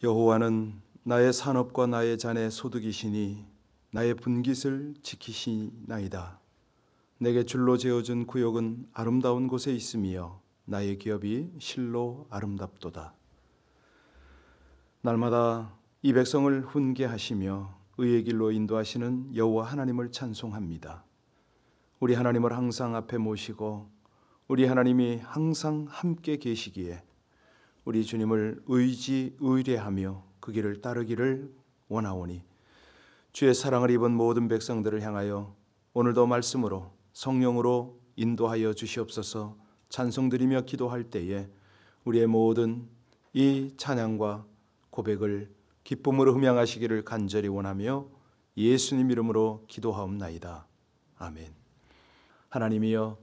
여호와는 나의 산업과 나의 잔의 소득이시니 나의 분깃을 지키시나이다. 내게 줄로 재어준 구역은 아름다운 곳에 있으며 나의 기업이 실로 아름답도다. 날마다 이 백성을 훈계하시며 의의 길로 인도하시는 여호와 하나님을 찬송합니다. 우리 하나님을 항상 앞에 모시고 우리 하나님이 항상 함께 계시기에 우리 주님을 의뢰하며 그 길을 따르기를 원하오니 주의 사랑을 입은 모든 백성들을 향하여 오늘도 말씀으로 성령으로 인도하여 주시옵소서. 찬송드리며 기도할 때에 우리의 모든 이 찬양과 고백을 기쁨으로 흠양하시기를 간절히 원하며 예수님 이름으로 기도하옵나이다. 아멘. 하나님이여,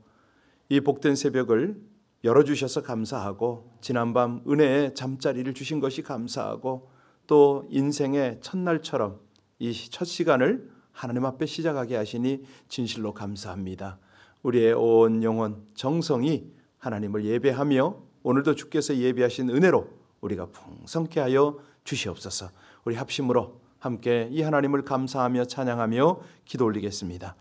이 복된 새벽을 열어주셔서 감사하고 지난밤 은혜의 잠자리를 주신 것이 감사하고 또 인생의 첫날처럼 이 첫 시간을 하나님 앞에 시작하게 하시니 진실로 감사합니다. 우리의 온 영혼 정성이 하나님을 예배하며 오늘도 주께서 예배하신 은혜로 우리가 풍성케 하여 주시옵소서. 우리 합심으로 함께 이 하나님을 감사하며 찬양하며 기도 올리겠습니다.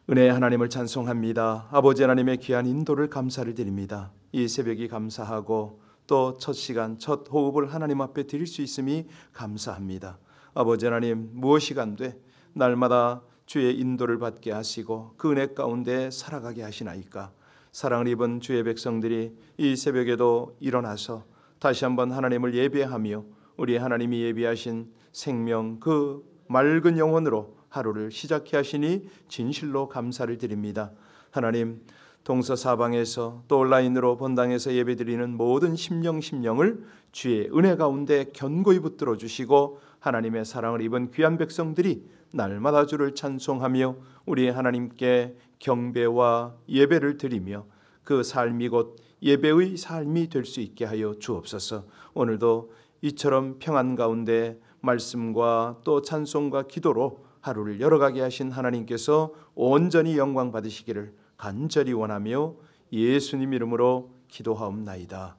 은혜의 하나님을 찬송합니다. 아버지 하나님의 귀한 인도를 감사를 드립니다. 이 새벽이 감사하고 또 첫 시간 첫 호흡을 하나님 앞에 드릴 수 있음이 감사합니다. 아버지 하나님, 무엇이 간돼 날마다 주의 인도를 받게 하시고 그 은혜 가운데 살아가게 하시나이까. 사랑을 입은 주의 백성들이 이 새벽에도 일어나서 다시 한번 하나님을 예배하며 우리 하나님이 예비하신 생명 그 맑은 영혼으로 하루를 시작해 하시니 진실로 감사를 드립니다. 하나님, 동서사방에서 또 온라인으로 본당에서 예배드리는 모든 심령을 주의 은혜 가운데 견고히 붙들어 주시고 하나님의 사랑을 입은 귀한 백성들이 날마다 주를 찬송하며 우리 하나님께 경배와 예배를 드리며 그 삶이 곧 예배의 삶이 될 수 있게 하여 주옵소서. 오늘도 이처럼 평안 가운데 말씀과 또 찬송과 기도로 하루를 열어가게 하신 하나님께서 온전히 영광 받으시기를 간절히 원하며 예수님 이름으로 기도하옵나이다.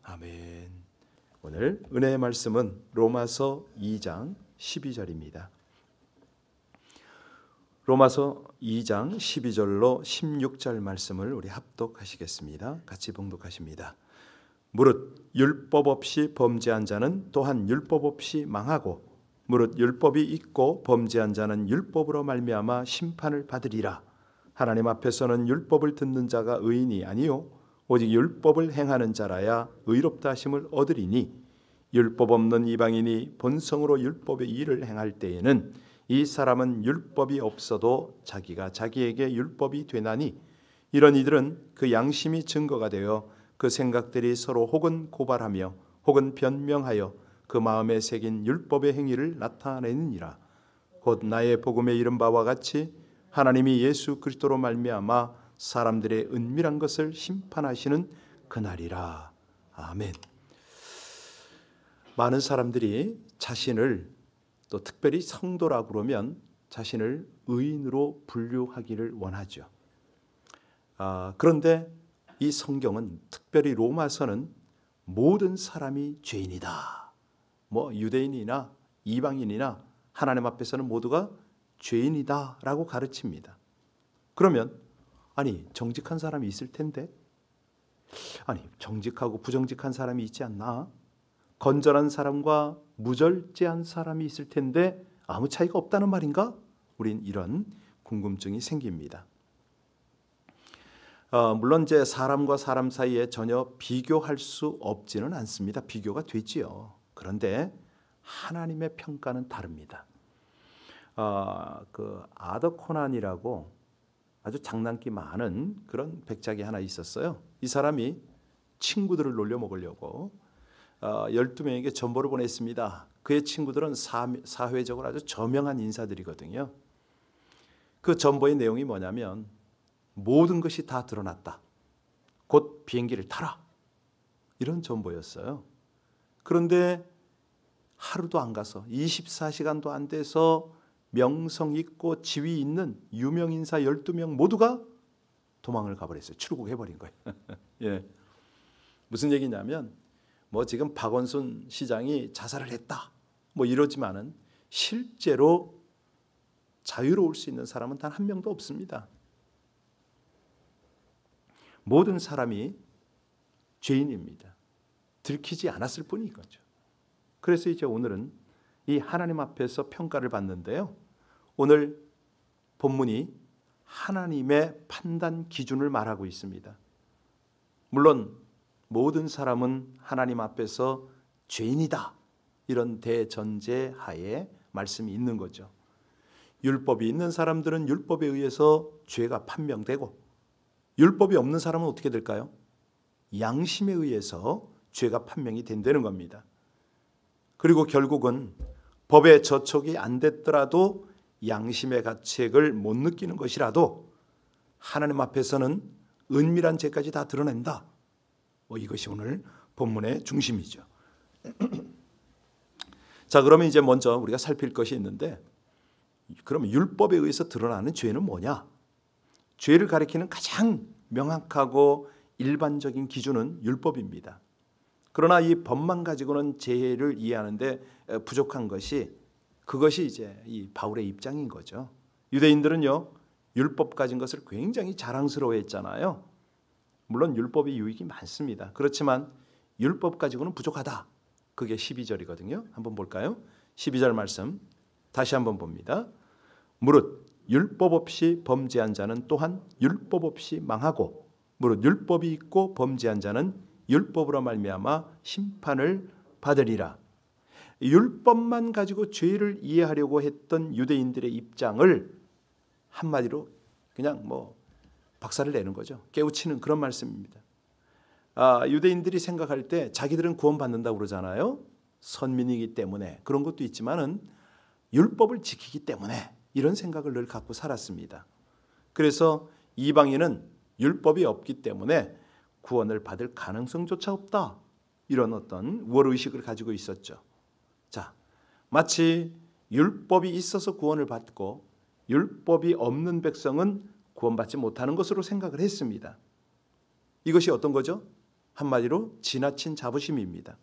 아멘. 오늘 은혜의 말씀은 로마서 2장 12절입니다. 로마서 2장 12절로 16절 말씀을 우리 합독하시겠습니다. 같이 봉독하십니다. 무릇 율법 없이 범죄한 자는 또한 율법 없이 망하고 무릇 율법이 있고 범죄한 자는 율법으로 말미암아 심판을 받으리라. 하나님 앞에서는 율법을 듣는 자가 의인이 아니요 오직 율법을 행하는 자라야 의롭다 하심을 얻으리니 율법 없는 이방인이 본성으로 율법의 일을 행할 때에는 이 사람은 율법이 없어도 자기가 자기에게 율법이 되나니 이런 이들은 그 양심이 증거가 되어 그 생각들이 서로 혹은 고발하며 혹은 변명하여 그 마음에 새긴 율법의 행위를 나타내느니라. 곧 나의 복음에 이른 바와 같이 하나님이 예수 그리스도로 말미암아 사람들의 은밀한 것을 심판하시는 그날이라. 아멘. 많은 사람들이 자신을 또 특별히 성도라고 그러면 자신을 의인으로 분류하기를 원하죠. 그런데 이 성경은 특별히 로마서는 모든 사람이 죄인이다. 유대인이나 이방인이나 하나님 앞에서는 모두가 죄인이다라고 가르칩니다. 그러면 정직한 사람이 있을 텐데 정직하고 부정직한 사람이 있지 않나? 건전한 사람과 무절제한 사람이 있을 텐데 아무 차이가 없다는 말인가? 우린 이런 궁금증이 생깁니다. 물론 이제 사람과 사람 사이에 전혀 비교할 수 없지는 않습니다. 비교가 되지요. 그런데 하나님의 평가는 다릅니다. 그 아더 코난이라고 아주 장난기 많은 그런 백작이 하나 있었어요. 이 사람이 친구들을 놀려 먹으려고 12명에게 전보를 보냈습니다. 그의 친구들은 사회적으로 아주 저명한 인사들이거든요. 그 전보의 내용이 뭐냐면 모든 것이 다 드러났다. 곧 비행기를 타라. 이런 전보였어요. 그런데 하루도 안 가서 24시간도 안 돼서 명성 있고 지위 있는 유명 인사 12명 모두가 도망을 가버렸어요. 출국해버린 거예요. 예. 무슨 얘기냐면 뭐 지금 박원순 시장이 자살을 했다 뭐 이러지만은 실제로 자유로울 수 있는 사람은 단 한 명도 없습니다. 모든 사람이 죄인입니다. 들키지 않았을 뿐인 거죠. 그래서 이제 오늘은 이 하나님 앞에서 평가를 받는데요. 오늘 본문이 하나님의 판단 기준을 말하고 있습니다. 물론 모든 사람은 하나님 앞에서 죄인이다. 이런 대전제 하에 말씀이 있는 거죠. 율법이 있는 사람들은 율법에 의해서 죄가 판명되고 율법이 없는 사람은 어떻게 될까요? 양심에 의해서 죄가 판명이 된다는 겁니다. 그리고 결국은 법의 저촉이 안 됐더라도 양심의 가책을 못 느끼는 것이라도 하나님 앞에서는 은밀한 죄까지 다 드러낸다. 뭐 이것이 오늘 본문의 중심이죠. 자, 그러면 이제 먼저 우리가 살필 것이 있는데, 그러면 율법에 의해서 드러나는 죄는 뭐냐? 죄를 가리키는 가장 명확하고 일반적인 기준은 율법입니다. 그러나 이 법만 가지고는 죄를 이해하는데 부족한 것이, 그것이 이제 이 바울의 입장인 거죠. 유대인들은요, 율법 가진 것을 굉장히 자랑스러워했잖아요. 물론 율법의 유익이 많습니다. 그렇지만 율법 가지고는 부족하다. 그게 12절이거든요. 한번 볼까요? 12절 말씀 다시 한번 봅니다. 무릇 율법 없이 범죄한 자는 또한 율법 없이 망하고 무릇 율법이 있고 범죄한 자는 율법으로 말미암아 심판을 받으리라. 율법만 가지고 죄를 이해하려고 했던 유대인들의 입장을 한마디로 그냥 뭐 박살을 내는 거죠. 깨우치는 그런 말씀입니다. 유대인들이 생각할 때 자기들은 구원받는다고 그러잖아요. 선민이기 때문에 그런 것도 있지만은 율법을 지키기 때문에 이런 생각을 늘 갖고 살았습니다. 그래서 이방인은 율법이 없기 때문에 구원을 받을 가능성조차 없다. 이런 어떤 우월의식을 가지고 있었죠. 자, 마치 율법이 있어서 구원을 받고 율법이 없는 백성은 구원받지 못하는 것으로 생각을 했습니다. 이것이 어떤 거죠? 한마디로 지나친 자부심입니다.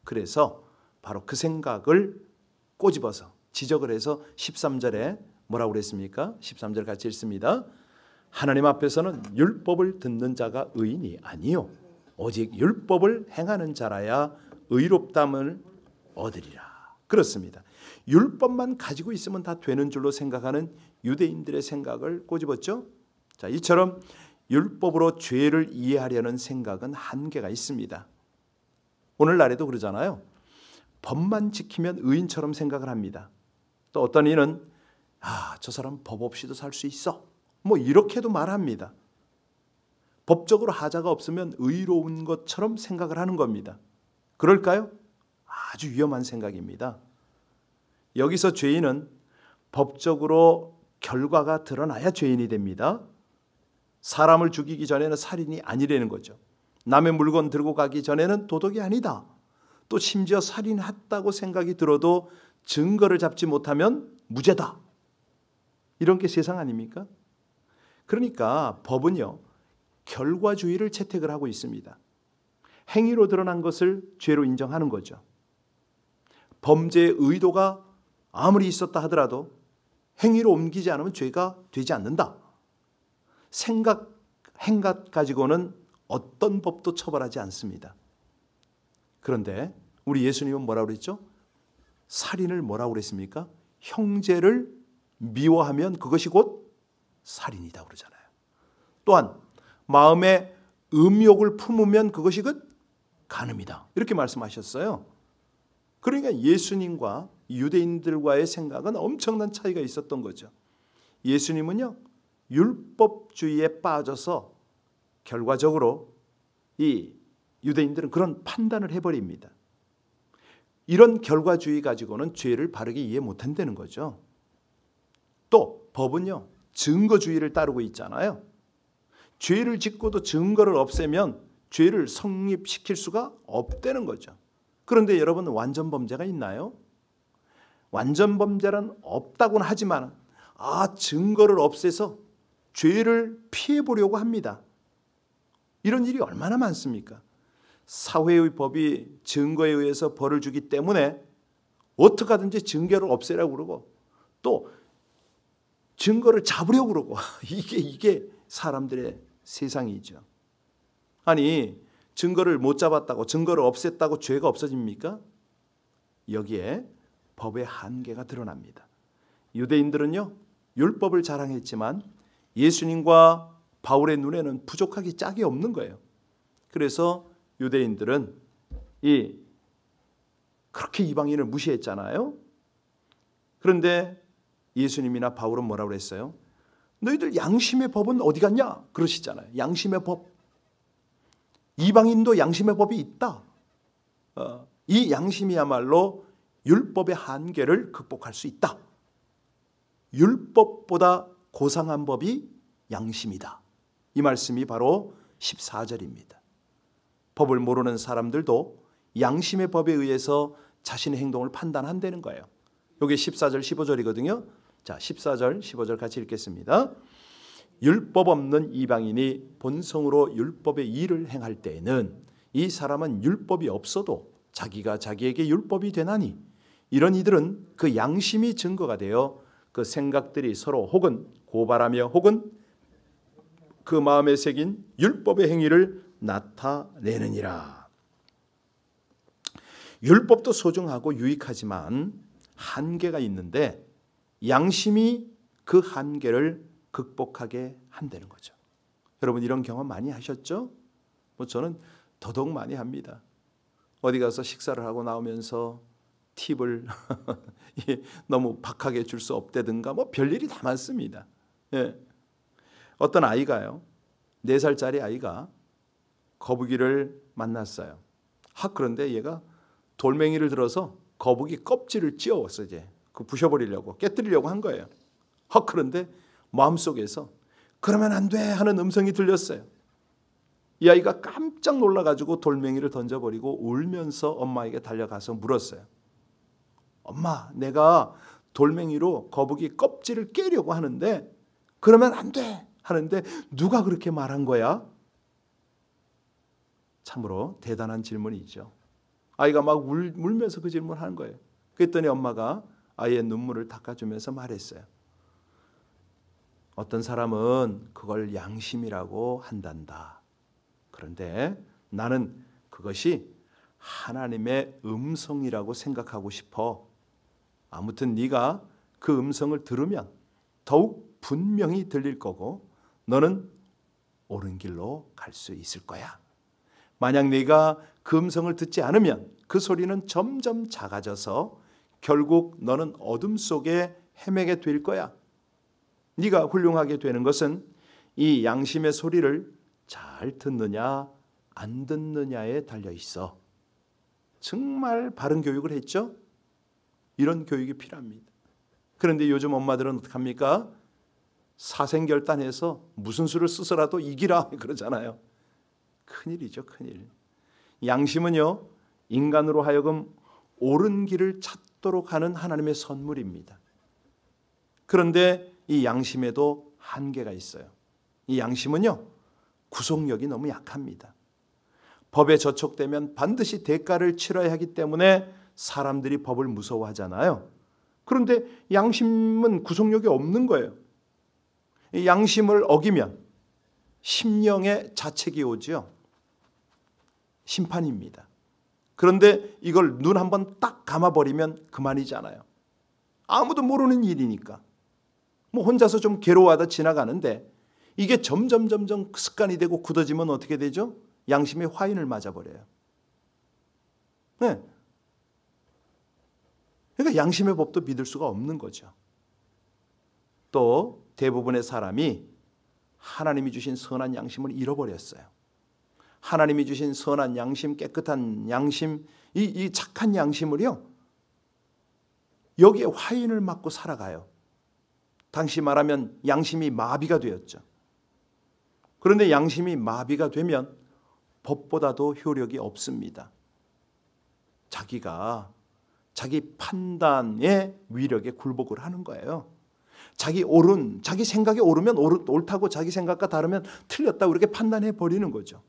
그래서 바로 그 생각을 꼬집어서 지적을 해서 13절에 뭐라고 그랬습니까? 13절 같이 읽습니다. 하나님 앞에서는 율법을 듣는 자가 의인이 아니요 오직 율법을 행하는 자라야 의롭담을 얻으리라. 그렇습니다. 율법만 가지고 있으면 다 되는 줄로 생각하는 유대인들의 생각을 꼬집었죠. 자, 이처럼 율법으로 죄를 이해하려는 생각은 한계가 있습니다. 오늘날에도 그러잖아요. 법만 지키면 의인처럼 생각을 합니다. 또 어떤 이는 저 사람 법 없이도 살 수 있어. 뭐 이렇게도 말합니다. 법적으로 하자가 없으면 의로운 것처럼 생각을 하는 겁니다. 그럴까요? 아주 위험한 생각입니다. 여기서 죄인은 법적으로 결과가 드러나야 죄인이 됩니다. 사람을 죽이기 전에는 살인이 아니라는 거죠. 남의 물건 들고 가기 전에는 도덕이 아니다. 또 심지어 살인했다고 생각이 들어도 증거를 잡지 못하면 무죄다. 이런 게 세상 아닙니까? 그러니까 법은요, 결과주의를 채택을 하고 있습니다. 행위로 드러난 것을 죄로 인정하는 거죠. 범죄의 의도가 아무리 있었다 하더라도 행위로 옮기지 않으면 죄가 되지 않는다. 생각, 행각 가지고는 어떤 법도 처벌하지 않습니다. 그런데 우리 예수님은 뭐라고 그랬죠? 살인을 뭐라고 그랬습니까? 형제를 미워하면 그것이 곧 살인이다 그러잖아요. 또한 마음에 음욕을 품으면 그것이 곧 간음이다. 이렇게 말씀하셨어요. 그러니까 예수님과 유대인들과의 생각은 엄청난 차이가 있었던 거죠. 예수님은요, 율법주의에 빠져서 결과적으로 이 유대인들은 그런 판단을 해버립니다. 이런 결과주의 가지고는 죄를 바르게 이해 못한다는 거죠. 또 법은요, 증거주의를 따르고 있잖아요. 죄를 짓고도 증거를 없애면 죄를 성립시킬 수가 없다는 거죠. 그런데 여러분, 완전 범죄가 있나요? 완전 범죄는 없다고는 하지만 증거를 없애서 죄를 피해 보려고 합니다. 이런 일이 얼마나 많습니까? 사회의 법이 증거에 의해서 벌을 주기 때문에 어떻게 하든지 증거를 없애려고 그러고 또 증거를 잡으려고 그러고 이게 사람들의 세상이죠. 아니 증거를 못 잡았다고 증거를 없앴다고 죄가 없어집니까? 여기에 법의 한계가 드러납니다. 유대인들은요 율법을 자랑했지만 예수님과 바울의 눈에는 부족하기 짝이 없는 거예요. 그래서 유대인들은 그렇게 이방인을 무시했잖아요. 그런데 예수님이나 바울은 뭐라고 그랬어요? 너희들 양심의 법은 어디 갔냐? 그러시잖아요. 양심의 법. 이방인도 양심의 법이 있다. 이 양심이야말로 율법의 한계를 극복할 수 있다. 율법보다 고상한 법이 양심이다. 이 말씀이 바로 14절입니다. 법을 모르는 사람들도 양심의 법에 의해서 자신의 행동을 판단한다는 거예요. 여기 14절 15절이거든요. 자, 14절 15절 같이 읽겠습니다. 율법 없는 이방인이 본성으로 율법의 일을 행할 때에는 이 사람은 율법이 없어도 자기가 자기에게 율법이 되나니 이런 이들은 그 양심이 증거가 되어 그 생각들이 서로 혹은 고발하며 혹은 그 마음에 새긴 율법의 행위를 나타내느니라. 율법도 소중하고 유익하지만 한계가 있는데 양심이 그 한계를 극복하게 한다는 거죠. 여러분 이런 경험 많이 하셨죠? 저는 더더욱 많이 합니다. 어디 가서 식사를 하고 나오면서 팁을 너무 박하게 줄 수 없다든가 별일이 다 많습니다. 예. 어떤 아이가요. 4살짜리 아이가 거북이를 만났어요. 그런데 얘가 돌멩이를 들어서 거북이 껍질을 찧어왔어요. 이제 그 부셔버리려고 깨뜨리려고 한 거예요. 그런데 마음속에서 그러면 안 돼 하는 음성이 들렸어요. 이 아이가 깜짝 놀라가지고 돌멩이를 던져버리고 울면서 엄마에게 달려가서 물었어요. 엄마, 내가 돌멩이로 거북이 껍질을 깨려고 하는데 그러면 안 돼 하는데 누가 그렇게 말한 거야? 참으로 대단한 질문이죠. 아이가 막 울면서 그 질문을 하는 거예요. 그랬더니 엄마가 아이의 눈물을 닦아주면서 말했어요. 어떤 사람은 그걸 양심이라고 한단다. 그런데 나는 그것이 하나님의 음성이라고 생각하고 싶어. 아무튼 네가 그 음성을 들으면 더욱 분명히 들릴 거고 너는 옳은 길로 갈 수 있을 거야. 만약 네가 그 음성을 듣지 않으면 그 소리는 점점 작아져서 결국 너는 어둠 속에 헤매게 될 거야. 네가 훌륭하게 되는 것은 이 양심의 소리를 잘 듣느냐 안 듣느냐에 달려 있어. 정말 바른 교육을 했죠? 이런 교육이 필요합니다. 그런데 요즘 엄마들은 어떡합니까? 사생결단해서 무슨 수를 쓰서라도 이기라 그러잖아요. 큰일이죠, 큰일. 양심은요, 인간으로 하여금 옳은 길을 찾도록 하는 하나님의 선물입니다. 그런데 이 양심에도 한계가 있어요. 이 양심은요, 구속력이 너무 약합니다. 법에 저촉되면 반드시 대가를 치러야 하기 때문에 사람들이 법을 무서워하잖아요. 그런데 양심은 구속력이 없는 거예요. 이 양심을 어기면 심령의 자책이 오죠. 심판입니다. 그런데 이걸 눈 한번 딱 감아버리면 그만이잖아요. 아무도 모르는 일이니까. 혼자서 좀 괴로워하다 지나가는데 이게 점점 습관이 되고 굳어지면 어떻게 되죠? 양심의 화인을 맞아버려요. 네. 그러니까 양심의 법도 믿을 수가 없는 거죠. 또 대부분의 사람이 하나님이 주신 선한 양심을 잃어버렸어요. 하나님이 주신 선한 양심, 깨끗한 양심, 이 착한 양심을요, 여기에 화인을 맞고 살아가요. 당시 말하면 양심이 마비가 되었죠. 그런데 양심이 마비가 되면 법보다도 효력이 없습니다. 자기가 자기 판단의 위력에 굴복을 하는 거예요. 자기 생각이 옳으면 옳다고 자기 생각과 다르면 틀렸다고 이렇게 판단해 버리는 거죠.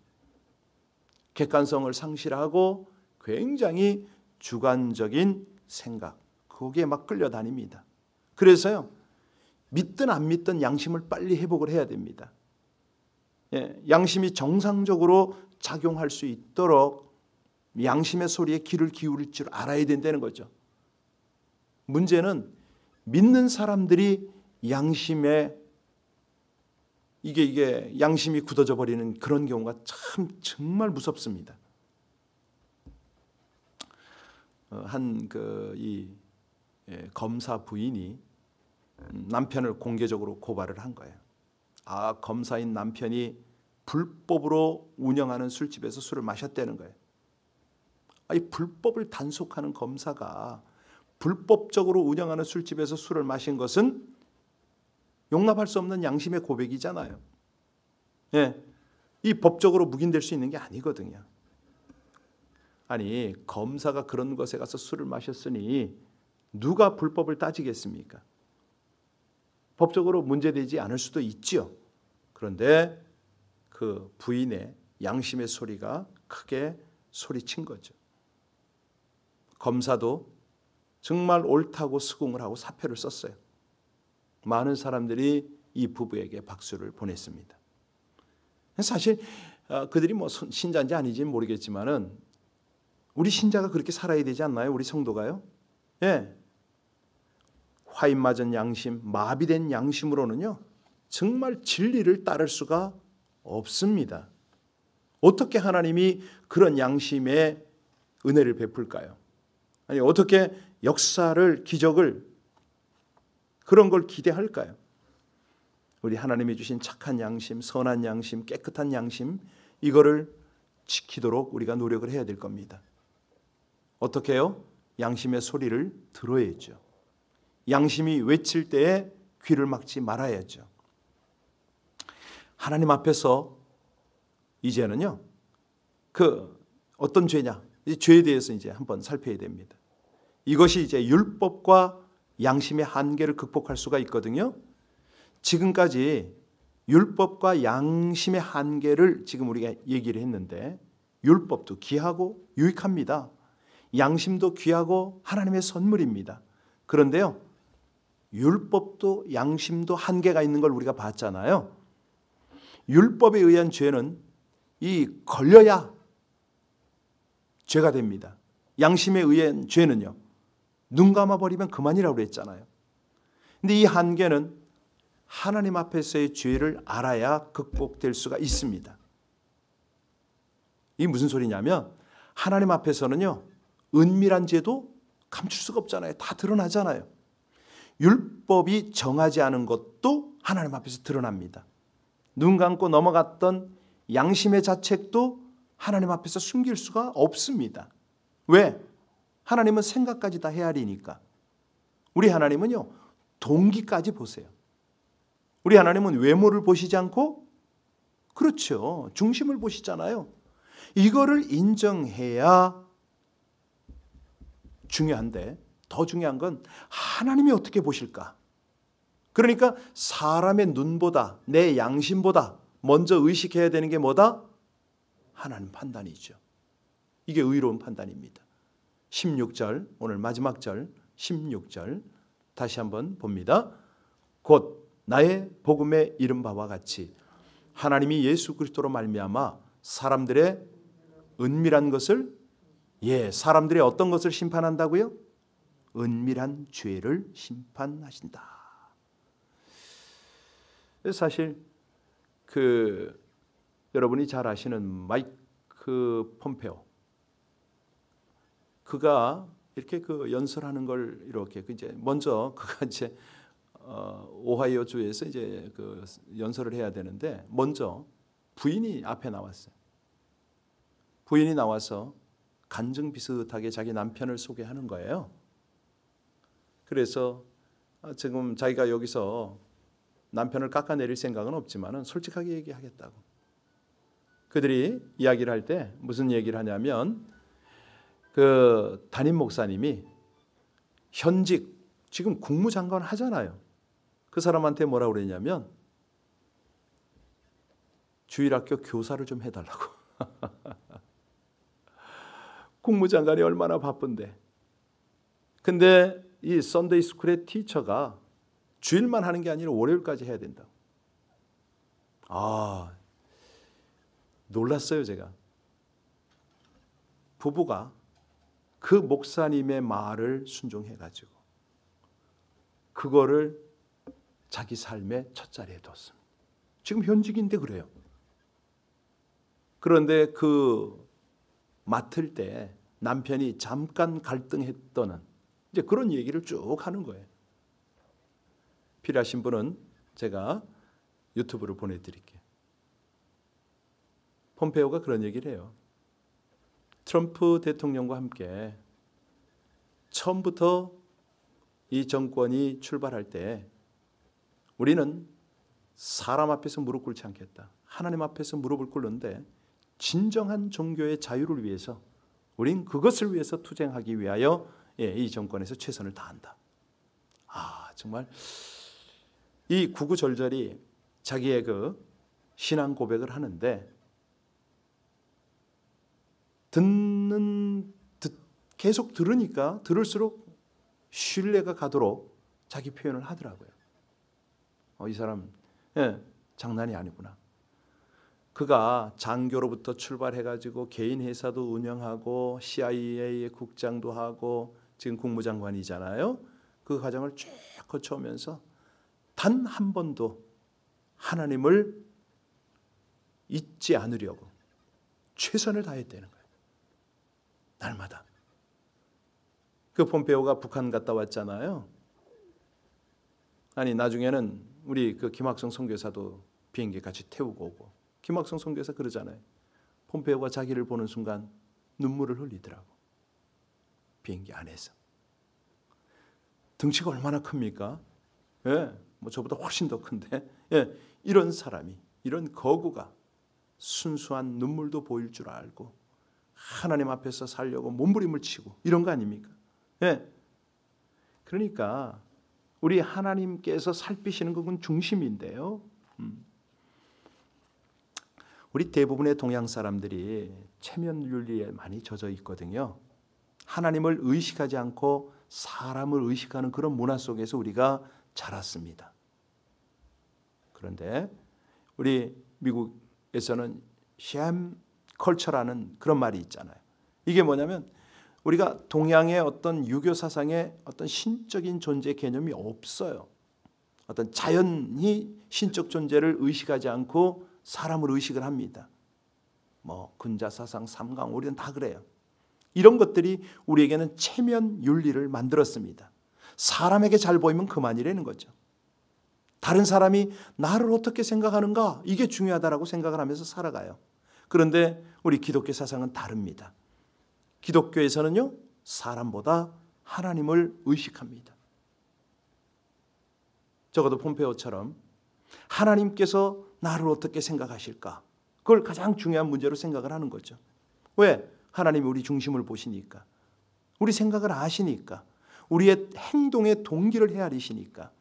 객관성을 상실하고 굉장히 주관적인 생각, 거기에 막 끌려다닙니다. 그래서요, 믿든 안 믿든 양심을 빨리 회복을 해야 됩니다. 양심이 정상적으로 작용할 수 있도록 양심의 소리에 귀를 기울일 줄 알아야 된다는 거죠. 문제는 믿는 사람들이 양심에 이게 양심이 굳어져 버리는 그런 경우가 참 정말 무섭습니다. 검사 부인이 남편을 공개적으로 고발을 한 거예요. 검사인 남편이 불법으로 운영하는 술집에서 술을 마셨다는 거예요. 이 불법을 단속하는 검사가 불법적으로 운영하는 술집에서 술을 마신 것은 용납할 수 없는 양심의 고백이잖아요. 이 법적으로 묵인될 수 있는 게 아니거든요. 아니, 검사가 그런 것에 가서 술을 마셨으니 누가 불법을 따지겠습니까? 법적으로 문제되지 않을 수도 있지요. 그런데 그 부인의 양심의 소리가 크게 소리친 거죠. 검사도 정말 옳다고 수긍을 하고 사표를 썼어요. 많은 사람들이 이 부부에게 박수를 보냈습니다. 사실 그들이 뭐 신자인지 아닌지는 모르겠지만은 우리 신자가 그렇게 살아야 되지 않나요? 우리 성도가요? 화인 맞은 양심, 마비된 양심으로는요, 정말 진리를 따를 수가 없습니다. 어떻게 하나님이 그런 양심에 은혜를 베풀까요? 아니, 어떻게 역사를, 기적을, 그런 걸 기대할까요? 우리 하나님이 주신 착한 양심, 선한 양심, 깨끗한 양심, 이거를 지키도록 우리가 노력을 해야 될 겁니다. 어떻게 해요? 양심의 소리를 들어야죠. 양심이 외칠 때에 귀를 막지 말아야죠. 하나님 앞에서 이제는요, 어떤 죄냐, 이 죄에 대해서 이제 한번 살펴야 됩니다. 이것이 이제 율법과 양심의 한계를 극복할 수가 있거든요. 지금까지 율법과 양심의 한계를 지금 우리가 얘기를 했는데, 율법도 귀하고 유익합니다. 양심도 귀하고 하나님의 선물입니다. 그런데요, 율법도 양심도 한계가 있는 걸 우리가 봤잖아요. 율법에 의한 죄는 걸려야 죄가 됩니다. 양심에 의한 죄는요, 눈 감아버리면 그만이라고 그랬잖아요. 근데 이 한계는 하나님 앞에서의 죄를 알아야 극복될 수가 있습니다. 이게 무슨 소리냐면, 하나님 앞에서는요, 은밀한 죄도 감출 수가 없잖아요. 다 드러나잖아요. 율법이 정하지 않은 것도 하나님 앞에서 드러납니다. 눈 감고 넘어갔던 양심의 자책도 하나님 앞에서 숨길 수가 없습니다. 왜? 하나님은 생각까지 다 헤아리니까. 우리 하나님은요, 동기까지 보세요. 우리 하나님은 외모를 보시지 않고, 그렇죠, 중심을 보시잖아요. 이거를 인정해야 중요한데, 더 중요한 건 하나님이 어떻게 보실까? 그러니까 사람의 눈보다, 내 양심보다 먼저 의식해야 되는 게 뭐다? 하나님 판단이죠. 이게 의로운 판단입니다. 16절, 오늘 마지막 절 16절 다시 한번 봅니다. 곧 나의 복음에 이른 바와 같이 하나님이 예수 그리스도로 말미암아 사람들의 은밀한 것을, 사람들의 어떤 것을 심판한다고요? 은밀한 죄를 심판하신다. 사실 여러분이 잘 아시는 마이크 폼페오, 그가 이렇게 연설하는 걸 이렇게 이제 먼저 그가 이제 오하이오 주에서 이제 연설을 해야 되는데, 먼저 부인이 앞에 나왔어요. 부인이 나와서 간증 비슷하게 자기 남편을 소개하는 거예요. 그래서 지금 자기가 여기서 남편을 깎아내릴 생각은 없지만은 솔직하게 얘기하겠다고. 그들이 이야기를 할 때 무슨 얘기를 하냐면, 담임 목사님이 현직 지금 국무장관 하잖아요. 그 사람한테 뭐라고 그랬냐면, 주일학교 교사를 좀 해달라고. 국무장관이 얼마나 바쁜데. 근데 이 썬데이 스쿨의 티처가 주일만 하는 게 아니라 월요일까지 해야 된다고. 놀랐어요, 제가. 부부가 그 목사님의 말을 순종해가지고 그거를 자기 삶의 첫 자리에 뒀습니다. 지금 현직인데 그래요. 그런데 그 맡을 때 남편이 잠깐 갈등했던 이제 그런 얘기를 쭉 하는 거예요. 필요하신 분은 제가 유튜브를 보내드릴게요. 폼페오가 그런 얘기를 해요. 트럼프 대통령과 함께 처음부터 이 정권이 출발할 때 우리는 사람 앞에서 무릎 꿇지 않겠다. 하나님 앞에서 무릎을 꿇는데 진정한 종교의 자유를 위해서 우린 그것을 위해서 투쟁하기 위하여 이 정권에서 최선을 다한다. 정말 이 구구절절히 자기의 그 신앙 고백을 하는데 계속 들으니까 들을수록 신뢰가 가도록 자기 표현을 하더라고요. 이 사람 장난이 아니구나. 그가 장교로부터 출발해가지고 개인 회사도 운영하고 CIA의 국장도 하고 지금 국무장관이잖아요. 그 과정을 쭉 거쳐오면서 단 한 번도 하나님을 잊지 않으려고 최선을 다했다는 거예요. 날마다. 그 폼페오가 북한 갔다 왔잖아요. 아니 나중에는 우리 그 김학성 선교사도 비행기 같이 태우고 오고 김학성 선교사 그러잖아요. 폼페오가 자기를 보는 순간 눈물을 흘리더라고. 비행기 안에서. 등치가 얼마나 큽니까? 뭐 저보다 훨씬 더 큰데 이런 사람이 이런 거구가 순수한 눈물도 보일 줄 알고 하나님 앞에서 살려고 몸부림을 치고 이런 거 아닙니까? 그러니까 우리 하나님께서 살피시는 것은 중심인데요. 우리 대부분의 동양 사람들이 체면윤리에 많이 젖어 있거든요. 하나님을 의식하지 않고 사람을 의식하는 그런 문화 속에서 우리가 자랐습니다. 그런데 우리 미국에서는 샘 컬처라는 그런 말이 있잖아요. 이게 뭐냐면 우리가 동양의 어떤 유교 사상에 어떤 신적인 존재 개념이 없어요. 어떤 자연히 신적 존재를 의식하지 않고 사람을 의식을 합니다. 뭐 근자 사상, 삼강, 우리는 다 그래요. 이런 것들이 우리에게는 체면 윤리를 만들었습니다. 사람에게 잘 보이면 그만이라는 거죠. 다른 사람이 나를 어떻게 생각하는가 이게 중요하다라고 생각을 하면서 살아가요. 그런데 우리 기독교 사상은 다릅니다. 기독교에서는요 사람보다 하나님을 의식합니다. 적어도 폼페오처럼 하나님께서 나를 어떻게 생각하실까? 그걸 가장 중요한 문제로 생각을 하는 거죠. 왜? 하나님이 우리 중심을 보시니까. 우리 생각을 아시니까. 우리의 행동의 동기를 헤아리시니까.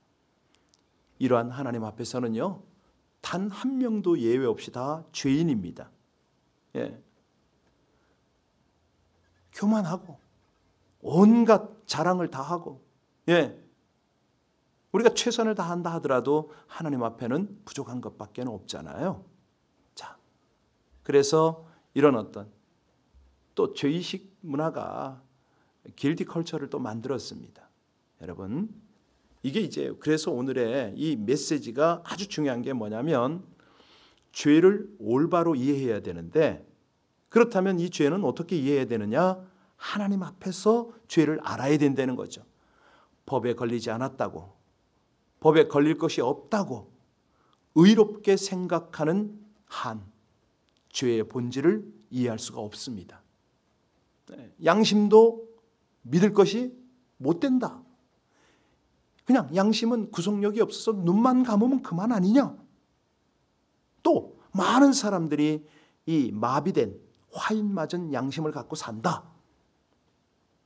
이러한 하나님 앞에서는요. 단 한 명도 예외 없이 다 죄인입니다. 교만하고 온갖 자랑을 다 하고 우리가 최선을 다한다 하더라도 하나님 앞에는 부족한 것밖에 없잖아요. 자, 그래서 이런 어떤 또 죄의식 문화가 길티 컬처를 또 만들었습니다. 여러분, 이게 이제 그래서 오늘의 이 메시지가 아주 중요한 게 뭐냐면 죄를 올바로 이해해야 되는데 그렇다면 이 죄는 어떻게 이해해야 되느냐? 하나님 앞에서 죄를 알아야 된다는 거죠. 법에 걸리지 않았다고, 법에 걸릴 것이 없다고 의롭게 생각하는 한 죄의 본질을 이해할 수가 없습니다. 양심도 믿을 것이 못 된다. 그냥 양심은 구속력이 없어서 눈만 감으면 그만 아니냐? 또 많은 사람들이 이 마비된 화인 맞은 양심을 갖고 산다.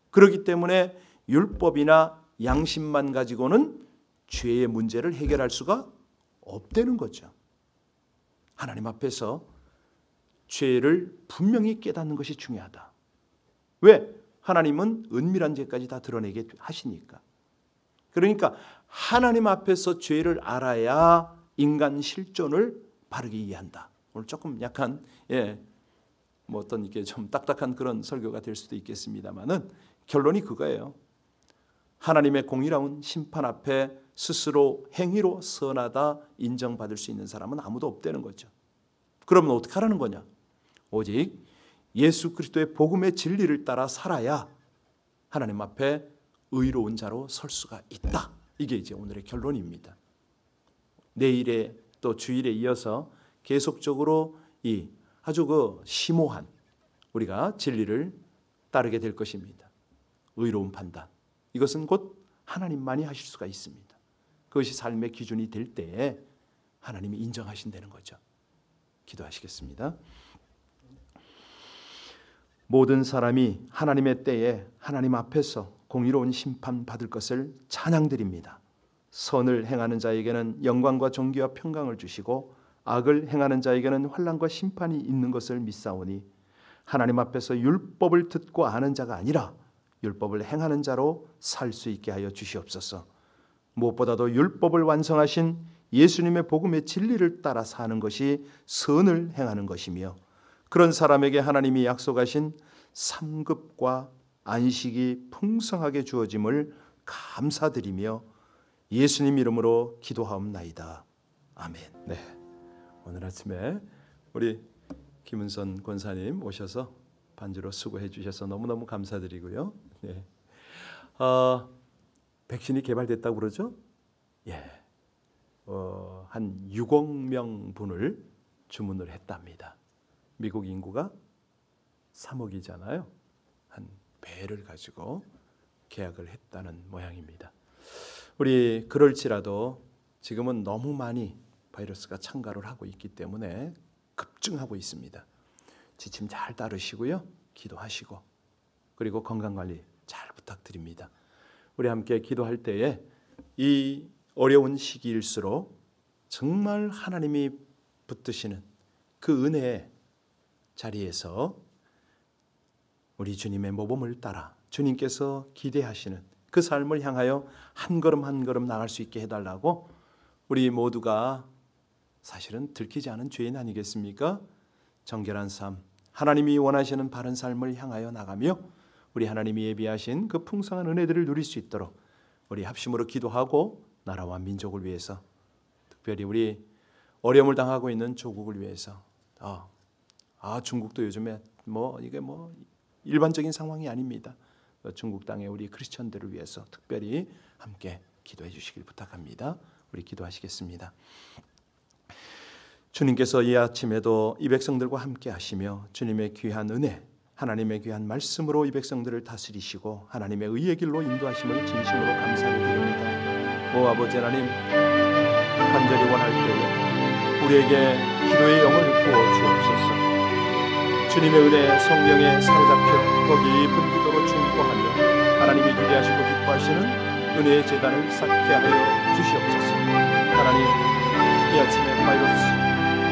그렇기 때문에 율법이나 양심만 가지고는 죄의 문제를 해결할 수가 없다는 거죠. 하나님 앞에서 죄를 분명히 깨닫는 것이 중요하다. 왜? 하나님은 은밀한 죄까지 다 드러내게 하시니까. 그러니까 하나님 앞에서 죄를 알아야 인간 실존을 바르게 이해한다. 오늘 조금 약간 뭐 어떤 이게 좀 딱딱한 그런 설교가 될 수도 있겠습니다만은 결론이 그거예요. 하나님의 공의로운 심판 앞에 스스로 행위로 선하다 인정받을 수 있는 사람은 아무도 없다는 거죠. 그러면 어떻게 하라는 거냐? 오직 예수 그리스도의 복음의 진리를 따라 살아야 하나님 앞에 의로운 자로 설 수가 있다. 이게 이제 오늘의 결론입니다. 내일에 또 주일에 이어서 계속적으로 이 아주 심오한 우리가 진리를 따르게 될 것입니다. 의로운 판단. 이것은 곧 하나님만이 하실 수가 있습니다. 그것이 삶의 기준이 될 때에 하나님이 인정하신다는 거죠. 기도하시겠습니다. 모든 사람이 하나님의 때에 하나님 앞에서 공의로운 심판 받을 것을 찬양드립니다. 선을 행하는 자에게는 영광과 존귀와 평강을 주시고 악을 행하는 자에게는 환난과 심판이 있는 것을 믿사오니 하나님 앞에서 율법을 듣고 아는 자가 아니라 율법을 행하는 자로 살 수 있게 하여 주시옵소서. 무엇보다도 율법을 완성하신 예수님의 복음의 진리를 따라 사는 것이 선을 행하는 것이며 그런 사람에게 하나님이 약속하신 상급과 안식이 풍성하게 주어짐을 감사드리며 예수님 이름으로 기도하옵나이다. 아멘. 네, 오늘 아침에 우리 김은선 권사님 오셔서 반주로 수고해 주셔서 너무너무 감사드리고요. 네. 백신이 개발됐다고 그러죠? 예. 한 6억 명분을 주문을 했답니다. 미국 인구가 3억이잖아요. 한 배를 가지고 계약을 했다는 모양입니다. 우리 그럴지라도 지금은 너무 많이 바이러스가 창궐을 하고 있기 때문에 급증하고 있습니다. 지침 잘 따르시고요. 기도하시고 그리고 건강관리 잘 부탁드립니다. 우리 함께 기도할 때에 이 어려운 시기일수록 정말 하나님이 붙드시는 그 은혜의 자리에서 우리 주님의 모범을 따라 주님께서 기대하시는 그 삶을 향하여 한 걸음 한 걸음 나갈 수 있게 해달라고 우리 모두가 사실은 들키지 않은 죄인 아니겠습니까? 정결한 삶, 하나님이 원하시는 바른 삶을 향하여 나가며 우리 하나님이 예비하신 그 풍성한 은혜들을 누릴 수 있도록 우리 합심으로 기도하고 나라와 민족을 위해서 특별히 우리 어려움을 당하고 있는 조국을 위해서 중국도 요즘에 이게 일반적인 상황이 아닙니다. 중국 땅의 우리 크리스천들을 위해서 특별히 함께 기도해 주시길 부탁합니다. 우리 기도하시겠습니다. 주님께서 이 아침에도 이 백성들과 함께 하시며 주님의 귀한 은혜, 하나님의 귀한 말씀으로 이 백성들을 다스리시고 하나님의 의의 길로 인도하심을 진심으로 감사를 드립니다. 오 아버지 하나님, 간절히 원할 때에 우리에게 기도의 영을 부어 주옵소서. 주님의 은혜 성령에 사로잡혀 더 깊은 기도로 충고하며 하나님이 기대하시고 기뻐하시는 은혜의 제단을 쌓게 하여 주시옵소서. 하나님, 이 아침에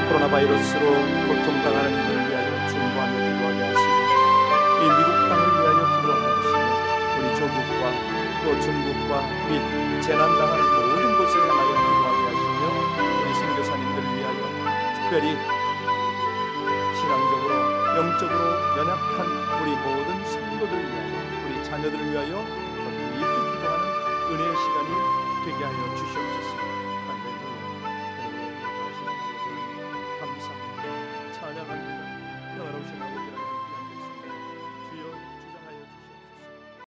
코로나 바이러스로 고통당하는 이들을 위하여 충고하며 기도하게 하시고 이 미국 땅을 위하여 기도하게 하시며 우리 조국과 또 중국과 및 재난당하는 모든 곳을 향하여 기도하게 하시며 우리 선교사님들을 위하여 특별히 신앙적으로 영적으로 연약한 우리 모든 성도들을 위하여 우리 자녀들을 위하여 더 깊이 기도하는 은혜의 시간이